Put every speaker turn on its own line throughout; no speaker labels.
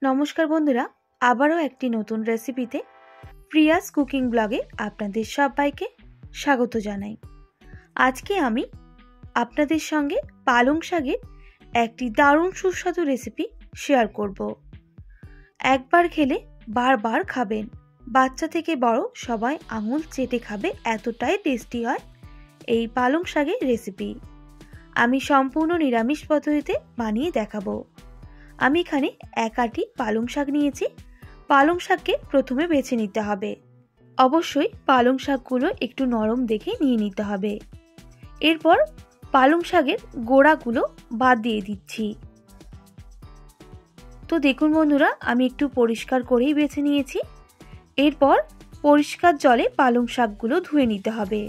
নমস্কার বন্ধুরা, আবারও একটি নতুন রেসিপিতে প্রিয়াস কুকিং ব্লগে আপনাদের সবাইকে স্বাগত জানাই। আজকে আমি আপনাদের সঙ্গে পালং শাকের একটি দারুণ সুস্বাদু রেসিপি শেয়ার করব। একবার খেলে বারবার খাবেন, বাচ্চা থেকে বড় সবাই আঙুল চেটে খাবে, এতটাই টেস্টি হয় এই পালং শাকের রেসিপি। আমি সম্পূর্ণ নিরামিষ পদ্ধতিতে বানিয়ে দেখাবো। আমি এখানে এক আটি পালং শাক নিয়েছি। পালং শাককে প্রথমে বেছে নিতে হবে। অবশ্যই পালং শাকগুলো একটু নরম দেখে নিয়ে নিতে হবে। এরপর পালং শাকের গোড়াগুলো বাদ দিয়ে দিচ্ছি। তো দেখুন বন্ধুরা, আমি একটু পরিষ্কার করেই বেছে নিয়েছি। এরপর পরিষ্কার জলে পালং শাকগুলো ধুয়ে নিতে হবে।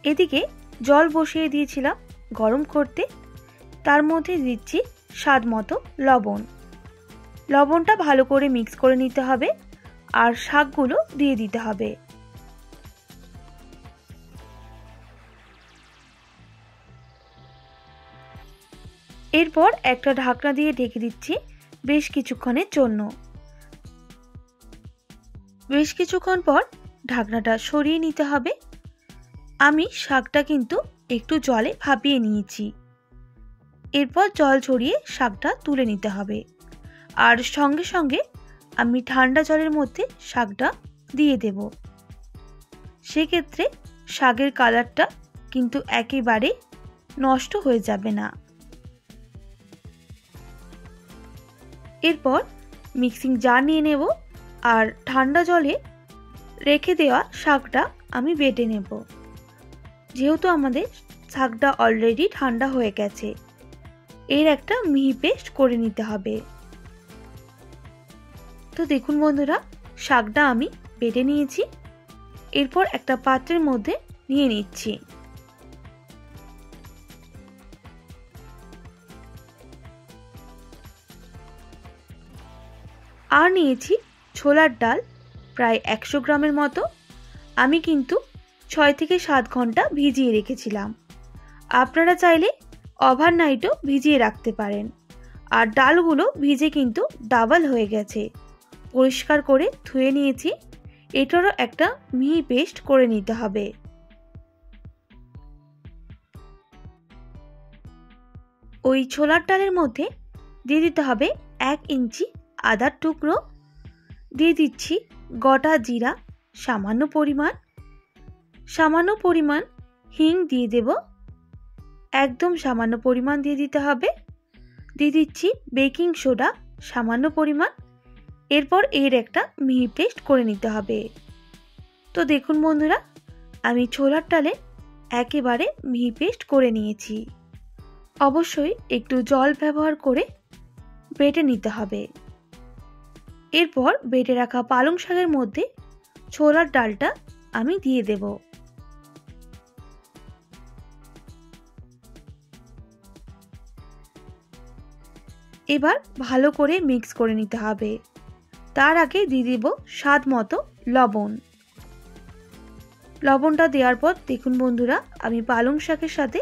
এদিকে জল বসিয়ে দিয়েছিলাম গরম করতে, তার মধ্যে দিচ্ছি স্বাদ মতো লবণ। লবণটা ভালো করে মিক্স করে নিতে হবে আর শাকগুলো দিয়ে দিতে হবে। এরপর একটা ঢাকনা দিয়ে ঢেকে দিচ্ছি বেশ কিছুক্ষণের জন্য। বেশ কিছুক্ষণ পর ঢাকনাটা সরিয়ে নিতে হবে। আমি শাকটা কিন্তু একটু জলে ভাপিয়ে নিয়েছি। এরপর জল ছড়িয়ে শাকটা তুলে নিতে হবে আর সঙ্গে সঙ্গে আমি ঠান্ডা জলের মধ্যে শাকটা দিয়ে দেব। সেক্ষেত্রে শাকের কালারটা কিন্তু একেবারে নষ্ট হয়ে যাবে না। এরপর মিক্সিং জার নিয়ে নেব আর ঠান্ডা জলে রেখে দেওয়া শাকটা আমি বেটে নেব। যেহেতু আমাদের শাকটা অলরেডি ঠান্ডা হয়ে গেছে, এর একটা মিহি পেস্ট করে নিতে হবে। তো দেখুন বন্ধুরা, শাকটা আমি বেটে নিয়েছি। এরপর একটা পাত্রের মধ্যে নিয়ে নিচ্ছি। আর নিয়েছি ছোলার ডাল প্রায় 100 গ্রামের মতো। আমি কিন্তু 6 থেকে 7 ঘন্টা ভিজিয়ে রেখেছিলাম। আপনারা চাইলে ওভারনাইটও ভিজিয়ে রাখতে পারেন। আর ডালগুলো ভিজে কিন্তু ডাবল হয়ে গেছে। পরিষ্কার করে ধুয়ে নিয়েছি। এটারও একটা মিহি পেস্ট করে নিতে হবে। ওই ছোলার ডালের মধ্যে দিয়ে দিতে হবে 1 ইঞ্চি আদার টুকরো, দিয়ে দিচ্ছি গোটা জিরা সামান্য পরিমাণ হিং দিয়ে দেব, একদম সামান্য পরিমাণ দিয়ে দিতে হবে। দিয়ে দিচ্ছি বেকিং সোডা সামান্য পরিমাণ। এরপর এর একটা মিহি পেস্ট করে নিতে হবে। তো দেখুন বন্ধুরা, আমি ছোলার ডালে একেবারে মিহি পেস্ট করে নিয়েছি। অবশ্যই একটু জল ব্যবহার করে বেটে নিতে হবে। এরপর বেটে রাখা পালং শাকের মধ্যে ছোলার ডালটা আমি দিয়ে দেব। এবার ভালো করে মিক্স করে নিতে হবে। তার আগে দিয়ে দেব স্বাদ মতো লবণ। লবণটা দেওয়ার পর দেখুন বন্ধুরা, আমি পালং শাকের সাথে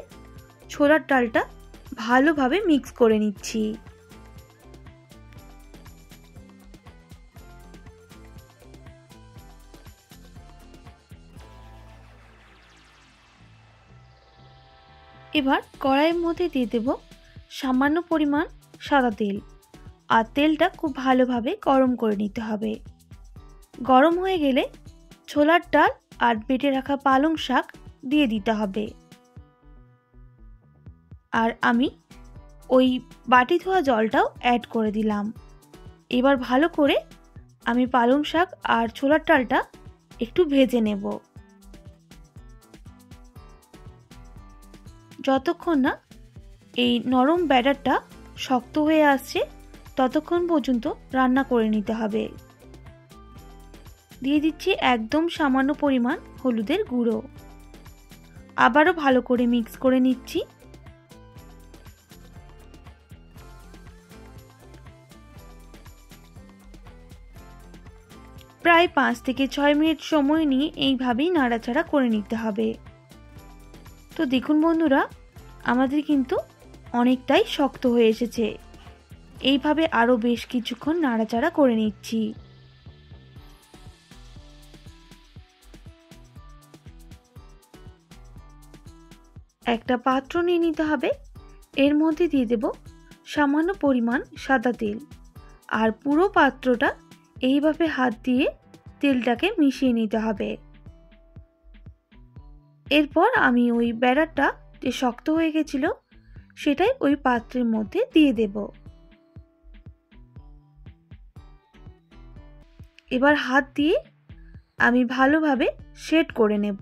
ছোলার ডালটা ভালোভাবে মিক্স করে নিচ্ছি। এবার কড়াইয়ের মধ্যে দিয়ে দেব সামান্য পরিমাণ সাদা তেল আর তেলটা খুব ভালোভাবে গরম করে নিতে হবে। গরম হয়ে গেলে ছোলার ডাল আর বেটে রাখা পালং শাক দিয়ে দিতে হবে। আর আমি ওই বাটি ধোয়া জলটাও অ্যাড করে দিলাম। এবার ভালো করে আমি পালং শাক আর ছোলার ডালটা একটু ভেজে নেব। যতক্ষণ না এই নরম ব্যাটারটা শক্ত হয়ে আসছে ততক্ষণ পর্যন্ত রান্না করে নিতে হবে। দিয়ে দিচ্ছি একদম সামান্য পরিমাণ হলুদের গুঁড়ো। আবারও ভালো করে মিক্স করে নিচ্ছি। প্রায় 5 থেকে 6 মিনিট সময় নিয়ে এইভাবেই নাড়াচাড়া করে নিতে হবে। তো দেখুন বন্ধুরা, আমাদের কিন্তু অনেকটাই শক্ত হয়ে এসেছে। এইভাবে আরও বেশ কিছুক্ষণ নাড়াচাড়া করে নিচ্ছি। একটা পাত্র নিয়ে নিতে হবে, এর মধ্যে দিয়ে দেব সামান্য পরিমাণ সাদা তেল, আর পুরো পাত্রটা এইভাবে হাত দিয়ে তেলটাকে মিশিয়ে নিতে হবে। এরপর আমি ওই ব্যাটারটা যে শক্ত হয়ে গেছিল সেটাই ওই পাত্রের মধ্যে দিয়ে দেব। এবার হাত দিয়ে আমি ভালোভাবে সেট করে নেব।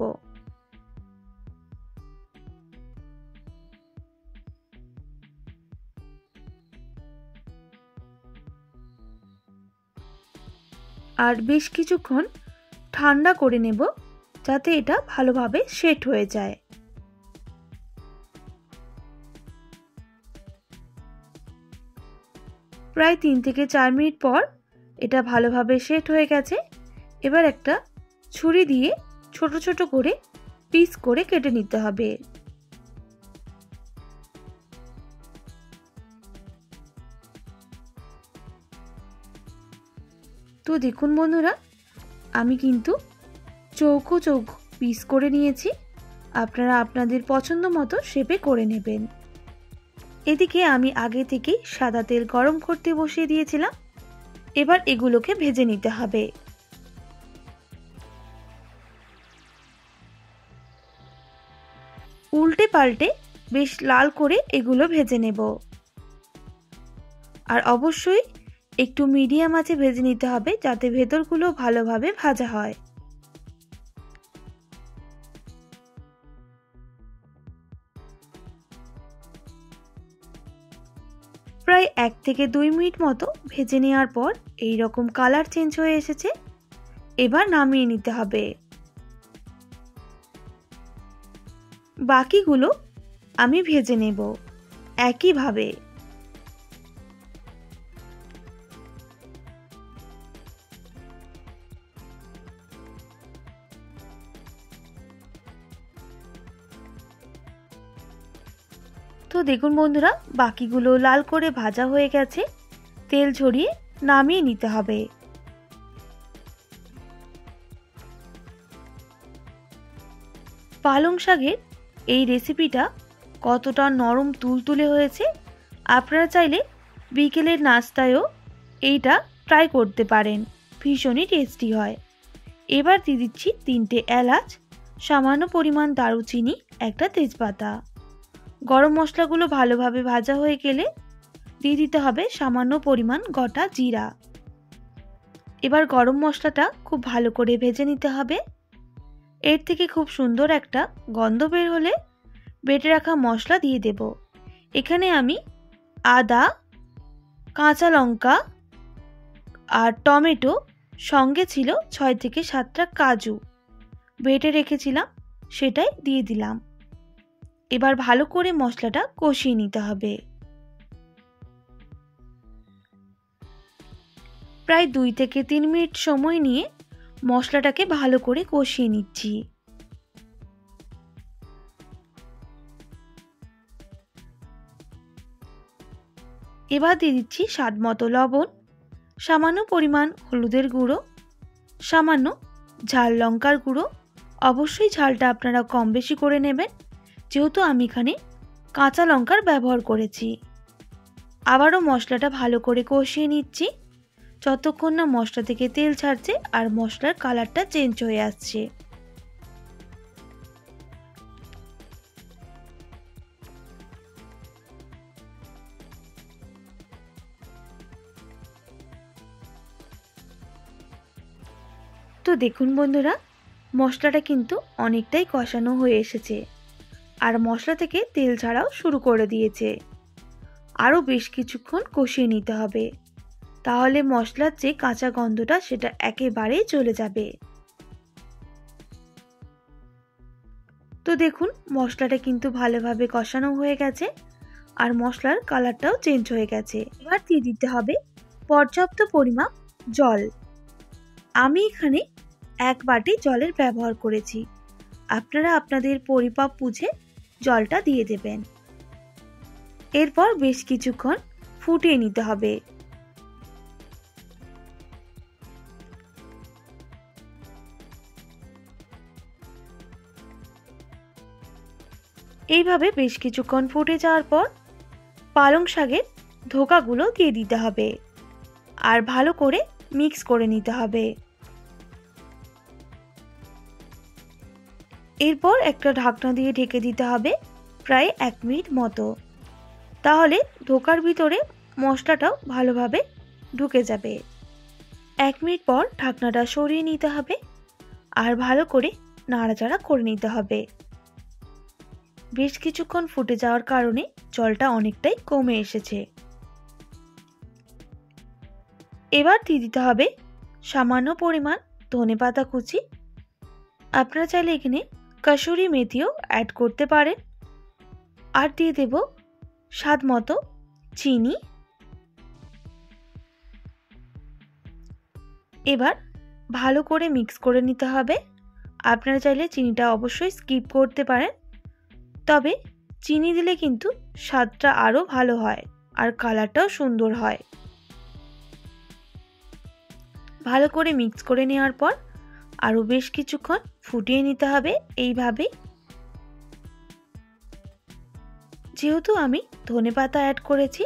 আর বেশ কিছুক্ষণ ঠান্ডা করে নেব যাতে এটা ভালোভাবে সেট হয়ে যায়। প্রায় 3 থেকে 4 মিনিট পর এটা ভালোভাবে সেট হয়ে গেছে। এবার একটা ছুরি দিয়ে ছোট ছোট করে পিস করে কেটে নিতে হবে। তো দেখুন বন্ধুরা, আমি কিন্তু চৌকো চৌকো পিস করে নিয়েছি। আপনারা আপনাদের পছন্দ মতো শেপে করে নেবেন। এদিকে আমি আগে থেকেই সাদা তেল গরম করতে বসিয়ে দিয়েছিলাম। এবার এগুলোকে ভেজে নিতে হবে। উল্টে পাল্টে বেশ লাল করে এগুলো ভেজে নেব। আর অবশ্যই একটু মিডিয়াম আঁচে ভেজে নিতে হবে যাতে ভেতরগুলো ভালোভাবে ভাজা হয়। প্রায় 1 থেকে 2 মিনিট মতো ভেজে নেওয়ার পর এই রকম কালার চেঞ্জ হয়ে এসেছে। এবার নামিয়ে নিতে হবে। বাকিগুলো আমি ভেজে নেব একইভাবে। তো দেখুন বন্ধুরা, বাকিগুলো লাল করে ভাজা হয়ে গেছে। তেল ঝরিয়ে নামিয়ে নিতে হবে। পালং শাকের এই রেসিপিটা কতটা নরম তুলতুলে হয়েছে, আপনারা চাইলে বিকেলের নাস্তায়ও এইটা ট্রাই করতে পারেন, ভীষণই টেস্টি হয়। এবার দিয়ে দিচ্ছি 3টে এলাচ, সামান্য পরিমাণ দারুচিনি, একটা তেজপাতা। গরম মশলাগুলো ভালোভাবে ভাজা হয়ে গেলে দিয়ে দিতে হবে সামান্য পরিমাণ গোটা জিরা। এবার গরম মশলাটা খুব ভালো করে ভেজে নিতে হবে। এর থেকে খুব সুন্দর একটা গন্ধ বের হলে বেটে রাখা মশলা দিয়ে দেব। এখানে আমি আদা, কাঁচা লঙ্কা আর টমেটো, সঙ্গে ছিল 6 থেকে 7টা কাজু বেটে রেখেছিলাম, সেটাই দিয়ে দিলাম। এবার ভালো করে মশলাটা কষিয়ে নিতে হবে। প্রায় 2 থেকে 3 মিনিট সময় নিয়ে মশলাটাকে ভালো করে কষিয়ে নিচ্ছি। এবার দিয়ে দিচ্ছি স্বাদ মতো লবণ, সামান্য পরিমাণ হলুদের গুঁড়ো, সামান্য ঝাল লঙ্কার গুঁড়ো। অবশ্যই ঝালটা আপনারা কম বেশি করে নেবেন, যেহেতু আমি এখানে কাঁচা লঙ্কার ব্যবহার করেছি। আবারও মশলাটা ভালো করে কষিয়ে নিচ্ছি যতক্ষণ না মশলা থেকে তেল ছাড়ছে আর মশলার কালারটা চেঞ্জ হয়ে আসছে। তো দেখুন বন্ধুরা, মশলাটা কিন্তু অনেকটাই কষানো হয়ে এসেছে আর মশলা থেকে তেল ছাড়াও শুরু করে দিয়েছে। আরও বেশ কিছুক্ষণ কষিয়ে নিতে হবে, তাহলে মশলার যে কাঁচা গন্ধটা সেটা একেবারেই চলে যাবে। তো দেখুন মশলাটা কিন্তু ভালোভাবে কষানো হয়ে গেছে আর মশলার কালারটাও চেঞ্জ হয়ে গেছে। এবার দিয়ে দিতে হবে পর্যাপ্ত পরিমাণ জল। আমি এখানে 1 বাটি জলের ব্যবহার করেছি, আপনারা আপনাদের পরিমাপ বুঝে জলটা দিয়ে দেবেন। এরপর বেশ কিছুক্ষণ ফুটিয়ে নিতে হবে। এইভাবে বেশ কিছুক্ষণ ফুটে যাওয়ার পর পালং শাকের ধোকাগুলো দিয়ে দিতে হবে আর ভালো করে মিক্স করে নিতে হবে। এরপর একটা ঢাকনা দিয়ে ঢেকে দিতে হবে প্রায় 1 মিনিট মতো, তাহলে ধোকার ভিতরে মশলাটাও ভালোভাবে ঢুকে যাবে। 1 মিনিট পর ঢাকনাটা সরিয়ে নিতে হবে আর ভালো করে নাড়াচাড়া করে নিতে হবে। বেশ কিছুক্ষণ ফুটে যাওয়ার কারণে জলটা অনেকটাই কমে এসেছে। এবার দিয়ে দিতে হবে সামান্য পরিমাণ ধনেপাতা কুচি। আপনারা চাইলে এখানে কসুরি মেথিও অ্যাড করতে পারেন। আর দিয়ে দেব স্বাদ মতো চিনি। এবার ভালো করে মিক্স করে নিতে হবে। আপনারা চাইলে চিনিটা অবশ্যই স্কিপ করতে পারেন, তবে চিনি দিলে কিন্তু স্বাদটা আরও ভালো হয় আর কালারটাও সুন্দর হয়। ভালো করে মিক্স করে নেওয়ার পর আরও বেশ কিছুক্ষণ ফুটিয়ে নিতে হবে এইভাবে। যেহেতু আমি ধনেপাতা অ্যাড করেছি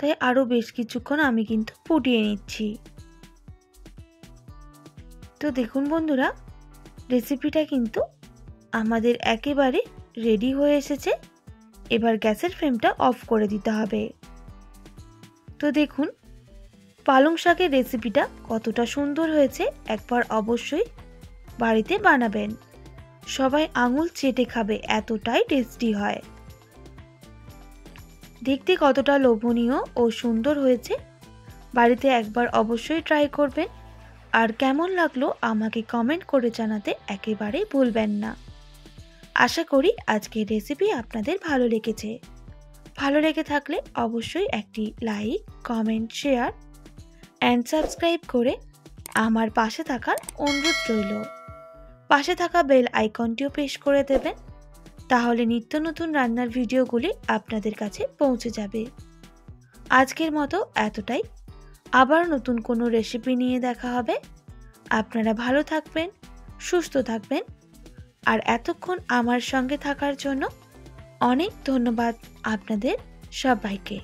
তাই আরও বেশ কিছুক্ষণ আমি কিন্তু ফুটিয়ে নিচ্ছি। তো দেখুন বন্ধুরা, রেসিপিটা কিন্তু আমাদের একেবারে রেডি হয়ে এসেছে। এবার গ্যাসের ফ্লেমটা অফ করে দিতে হবে। তো দেখুন পালং শাকের রেসিপিটা কতটা সুন্দর হয়েছে, একবার অবশ্যই বাড়িতে বানাবেন। সবাই আঙুল চেটে খাবে, এতটাই টেস্টি হয়। দেখতে কতটা লোভনীয় ও সুন্দর হয়েছে, বাড়িতে একবার অবশ্যই ট্রাই করবেন। আর কেমন লাগলো আমাকে কমেন্ট করে জানাতে একেবারেই ভুলবেন না। আশা করি আজকের রেসিপি আপনাদের ভালো লেগেছে। ভালো লেগে থাকলে অবশ্যই একটি like, comment, share and subscribe করে আমার পাশে থাকার অনুরোধ রইল। পাশে থাকা বেল আইকনটিও প্রেস করে দেবেন, তাহলে নিত্য নতুন রান্নার ভিডিওগুলি আপনাদের কাছে পৌঁছে যাবে। আজকের মতো এতটাই, আবার নতুন কোনো রেসিপি নিয়ে দেখা হবে। আপনারা ভালো থাকবেন, সুস্থ থাকবেন, আর এতক্ষণ আমার সঙ্গে থাকার জন্য অনেক ধন্যবাদ আপনাদের সবাইকে।